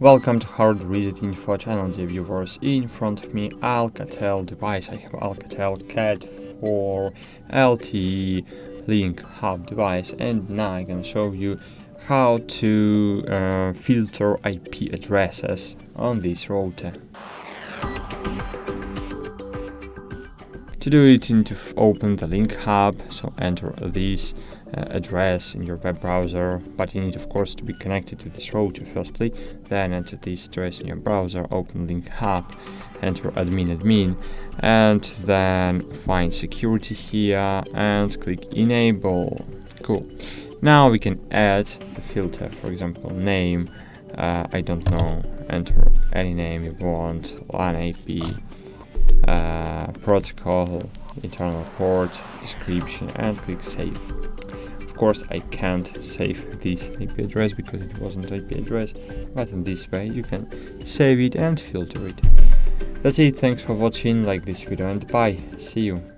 Welcome to HardReset.Info channel, dear viewers. In front of me, Alcatel device. I have Alcatel Cat for LTE LinkHub device, and now I'm gonna show you how to filter IP addresses on this router. To do it, you need to open the LinkHub, so enter this address in your web browser, but you need of course to be connected to this router firstly, then enter this address in your browser, open LinkHub, enter admin, and then find security here and click enable. Cool. Now we can add the filter, for example name, I don't know, enter any name you want, LAN IP, protocol, internal port, description, and click save. Of course, I can't save this IP address because it wasn't IP address, but in this way you can save it and filter it. That's it, thanks for watching, like this video and bye, see you.